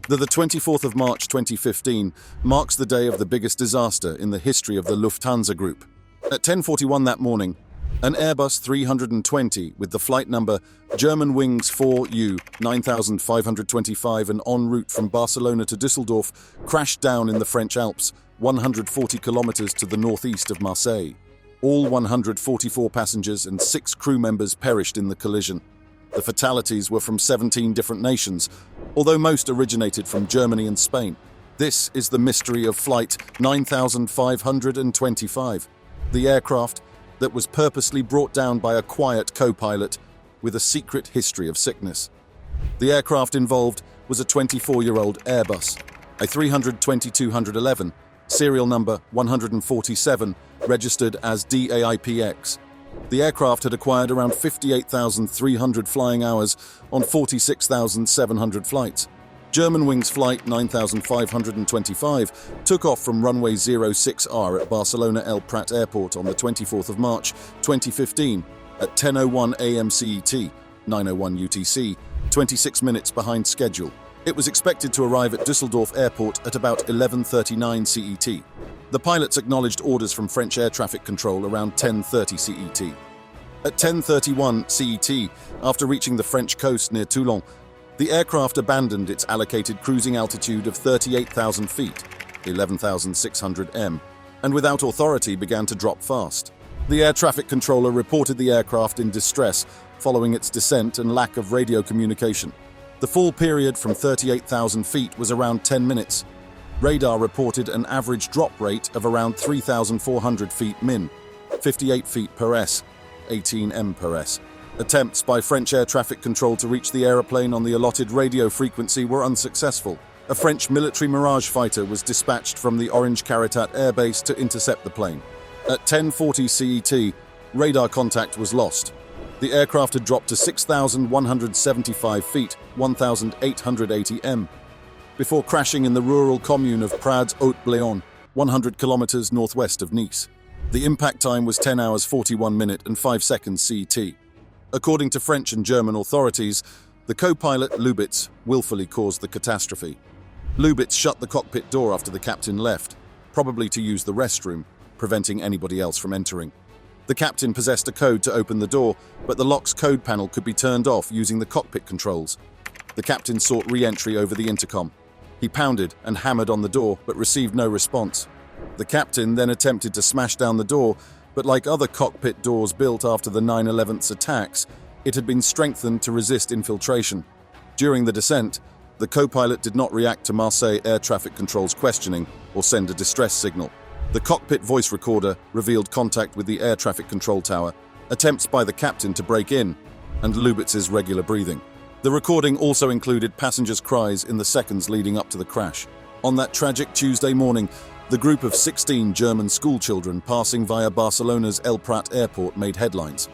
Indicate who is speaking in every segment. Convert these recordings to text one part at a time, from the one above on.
Speaker 1: The 24th of March 2015 marks the day of the biggest disaster in the history of the Lufthansa Group. At 10:41 that morning, an Airbus 320 with the flight number Germanwings 4U 9525 and en route from Barcelona to Düsseldorf crashed down in the French Alps, 140 kilometres to the northeast of Marseilles. All 144 passengers and 6 crew members perished in the collision. The fatalities were from 17 different nations, although most originated from Germany and Spain. This is the mystery of Flight 9525, the aircraft that was purposely brought down by a quiet co-pilot with a secret history of sickness. The aircraft involved was a 24-year-old Airbus, a 320-211, serial number 147, registered as DAIPX. The aircraft had acquired around 58,300 flying hours on 46,700 flights. Germanwings Flight 9525 took off from runway 06R at Barcelona El Prat Airport on the 24th of March 2015 at 10:01 a.m. CET, 9:01 UTC, 26 minutes behind schedule. It was expected to arrive at Düsseldorf Airport at about 11:39 CET. The pilots acknowledged orders from French air traffic control around 10:30 CET. At 10:31 CET, after reaching the French coast near Toulon, the aircraft abandoned its allocated cruising altitude of 38,000 feet, 11,600 m, and without authority began to drop fast. The air traffic controller reported the aircraft in distress following its descent and lack of radio communication. The fall period from 38,000 feet was around 10 minutes. Radar reported an average drop rate of around 3,400 feet min, 58 feet per s, 18 m per s. Attempts by French air traffic control to reach the aeroplane on the allotted radio frequency were unsuccessful. A French military Mirage fighter was dispatched from the Orange Caritat airbase to intercept the plane. At 10:40 CET, radar contact was lost. The aircraft had dropped to 6,175 feet, 1,880 m, before crashing in the rural commune of Prades-Haute-Bléon, 100 kilometers northwest of Nice. The impact time was 10 hours 41 minutes and 5 seconds CET. According to French and German authorities, the co-pilot Lubitz willfully caused the catastrophe. Lubitz shut the cockpit door after the captain left, probably to use the restroom, preventing anybody else from entering. The captain possessed a code to open the door, but the lock's code panel could be turned off using the cockpit controls. The captain sought re-entry over the intercom. He pounded and hammered on the door, but received no response. The captain then attempted to smash down the door, but like other cockpit doors built after the 9/11's attacks, it had been strengthened to resist infiltration. During the descent, the co-pilot did not react to Marseille air traffic control's questioning or send a distress signal. The cockpit voice recorder revealed contact with the air traffic control tower, attempts by the captain to break in, and Lubitz's regular breathing. The recording also included passengers' cries in the seconds leading up to the crash. On that tragic Tuesday morning, the group of 16 German schoolchildren passing via Barcelona's El Prat airport made headlines.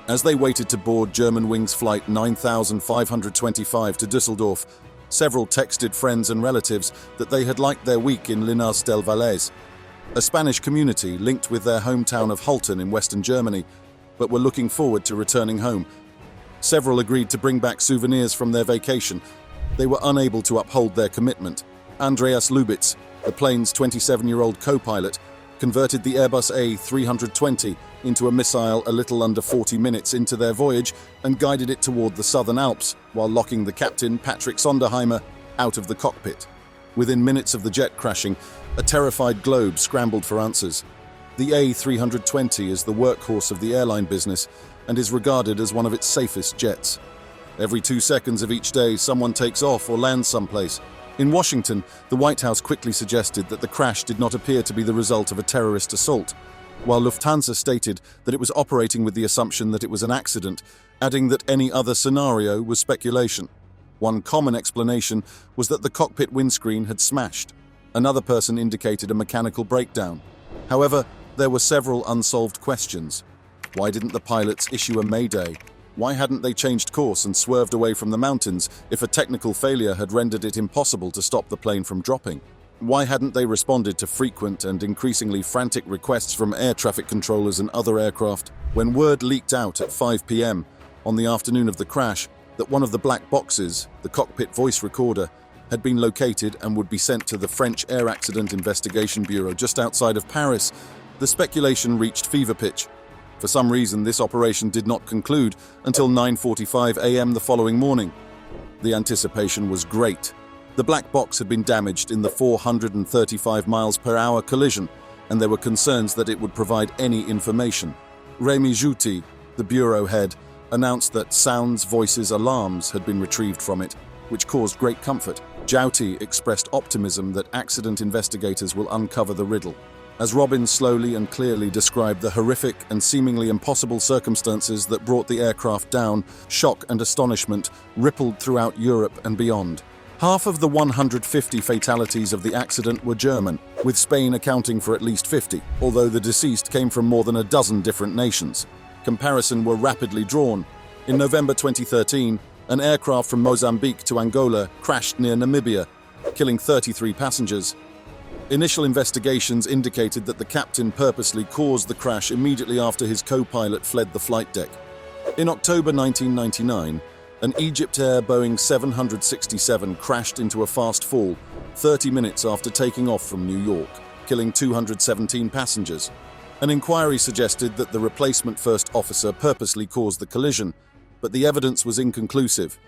Speaker 1: As they waited to board Germanwings Flight 9525 to Düsseldorf, several texted friends and relatives that they had liked their week in Linares del Valais, a Spanish community linked with their hometown of Holten in western Germany, but were looking forward to returning home. Several agreed to bring back souvenirs from their vacation. They were unable to uphold their commitment. Andreas Lubitz, the plane's 27-year-old co-pilot, converted the Airbus A320 into a missile a little under 40 minutes into their voyage and guided it toward the southern Alps while locking the captain, Patrick Sonderheimer, out of the cockpit. Within minutes of the jet crashing, a terrified globe scrambled for answers. The A320 is the workhorse of the airline business and is regarded as one of its safest jets. Every 2 seconds of each day, someone takes off or lands someplace. In Washington, the White House quickly suggested that the crash did not appear to be the result of a terrorist assault, while Lufthansa stated that it was operating with the assumption that it was an accident, adding that any other scenario was speculation. One common explanation was that the cockpit windscreen had smashed. Another person indicated a mechanical breakdown. However, there were several unsolved questions. Why didn't the pilots issue a mayday? Why hadn't they changed course and swerved away from the mountains if a technical failure had rendered it impossible to stop the plane from dropping? Why hadn't they responded to frequent and increasingly frantic requests from air traffic controllers and other aircraft when word leaked out at 5 p.m. on the afternoon of the crash that one of the black boxes, the cockpit voice recorder, had been located and would be sent to the French Air Accident Investigation Bureau just outside of Paris, the speculation reached fever pitch. For some reason, this operation did not conclude until 9:45 a.m. the following morning. The anticipation was great. The black box had been damaged in the 435 miles per hour collision, and there were concerns that it would provide any information. Rémi Jouty, the bureau head, announced that sounds, voices, alarms had been retrieved from it, which caused great comfort. Jouty expressed optimism that accident investigators will uncover the riddle. As Robin slowly and clearly described the horrific and seemingly impossible circumstances that brought the aircraft down, shock and astonishment rippled throughout Europe and beyond. Half of the 150 fatalities of the accident were German, with Spain accounting for at least 50, although the deceased came from more than a dozen different nations. Comparison were rapidly drawn. In November 2013, an aircraft from Mozambique to Angola crashed near Namibia, killing 33 passengers. Initial investigations indicated that the captain purposely caused the crash immediately after his co-pilot fled the flight deck. In October 1999, an Egyptair Boeing 767 crashed into a fast fall 30 minutes after taking off from New York, killing 217 passengers. An inquiry suggested that the replacement first officer purposely caused the collision, but the evidence was inconclusive.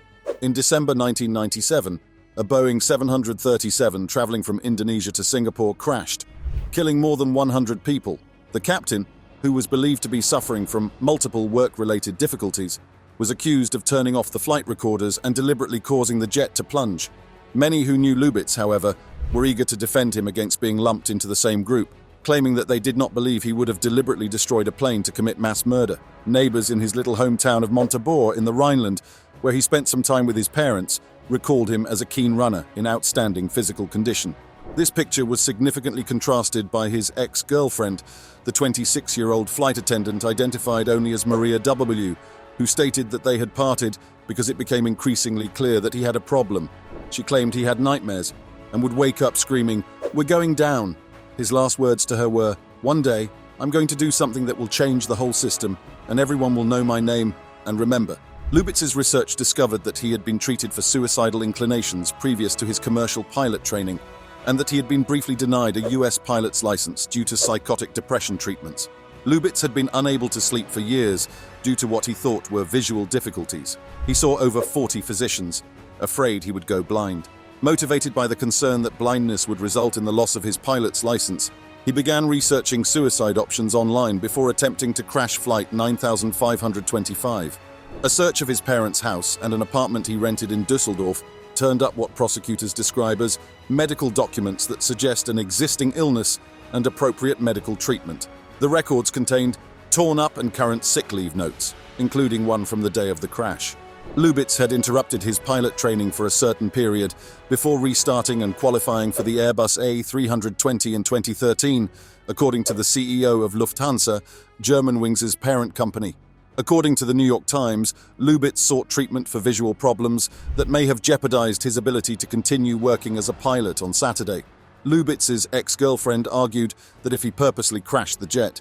Speaker 1: In December 1997, a Boeing 737 traveling from Indonesia to Singapore crashed, killing more than 100 people. The captain, who was believed to be suffering from multiple work-related difficulties, was accused of turning off the flight recorders and deliberately causing the jet to plunge. Many who knew Lubitz, however, were eager to defend him against being lumped into the same group, claiming that they did not believe he would have deliberately destroyed a plane to commit mass murder. Neighbors in his little hometown of Montabaur in the Rhineland, where he spent some time with his parents, recalled him as a keen runner in outstanding physical condition. This picture was significantly contrasted by his ex-girlfriend, the 26-year-old flight attendant identified only as Maria W., who stated that they had parted because it became increasingly clear that he had a problem. She claimed he had nightmares and would wake up screaming, "We're going down." His last words to her were, "One day, I'm going to do something that will change the whole system, and everyone will know my name and remember." Lubitz's research discovered that he had been treated for suicidal inclinations previous to his commercial pilot training, and that he had been briefly denied a US pilot's license due to psychotic depression treatments. Lubitz had been unable to sleep for years due to what he thought were visual difficulties. He saw over 40 physicians, afraid he would go blind. Motivated by the concern that blindness would result in the loss of his pilot's license, he began researching suicide options online before attempting to crash Flight 9525. A search of his parents' house and an apartment he rented in Düsseldorf turned up what prosecutors describe as medical documents that suggest an existing illness and appropriate medical treatment. The records contained torn-up and current sick leave notes, including one from the day of the crash. Lubitz had interrupted his pilot training for a certain period before restarting and qualifying for the Airbus A320 in 2013, according to the CEO of Lufthansa, Germanwings' parent company. According to the New York Times, Lubitz sought treatment for visual problems that may have jeopardized his ability to continue working as a pilot on Saturday. Lubitz's ex-girlfriend argued that if he purposely crashed the jet,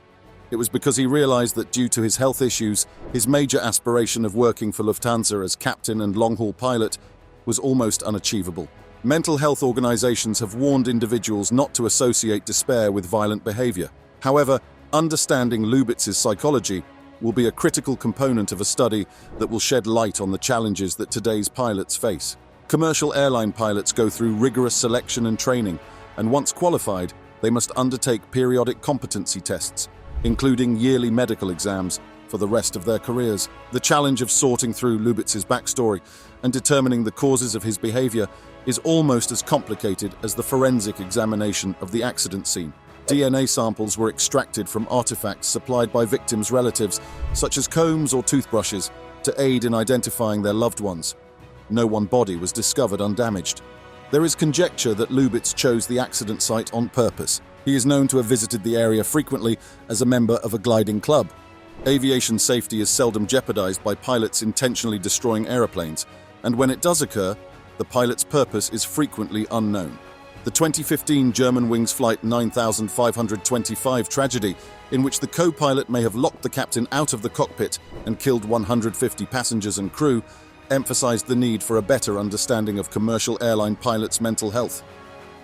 Speaker 1: it was because he realized that due to his health issues, his major aspiration of working for Lufthansa as captain and long-haul pilot was almost unachievable. Mental health organizations have warned individuals not to associate despair with violent behavior. However, understanding Lubitz's psychology will be a critical component of a study that will shed light on the challenges that today's pilots face. Commercial airline pilots go through rigorous selection and training, and once qualified, they must undertake periodic competency tests, including yearly medical exams, for the rest of their careers. The challenge of sorting through Lubitz's backstory and determining the causes of his behavior is almost as complicated as the forensic examination of the accident scene. DNA samples were extracted from artifacts supplied by victims' relatives, such as combs or toothbrushes, to aid in identifying their loved ones. No one body was discovered undamaged. There is conjecture that Lubitz chose the accident site on purpose. He is known to have visited the area frequently as a member of a gliding club. Aviation safety is seldom jeopardized by pilots intentionally destroying aeroplanes, and when it does occur, the pilot's purpose is frequently unknown. The 2015 Germanwings Flight 9525 tragedy, in which the co-pilot may have locked the captain out of the cockpit and killed 150 passengers and crew, emphasized the need for a better understanding of commercial airline pilots' mental health.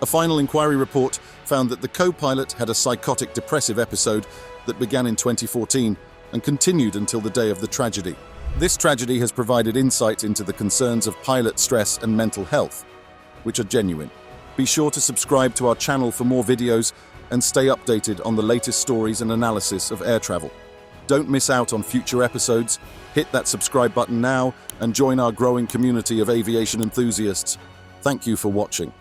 Speaker 1: A final inquiry report found that the co-pilot had a psychotic depressive episode that began in 2014 and continued until the day of the tragedy. This tragedy has provided insight into the concerns of pilot stress and mental health, which are genuine. Be sure to subscribe to our channel for more videos and stay updated on the latest stories and analysis of air travel. Don't miss out on future episodes. Hit that subscribe button now and join our growing community of aviation enthusiasts. Thank you for watching.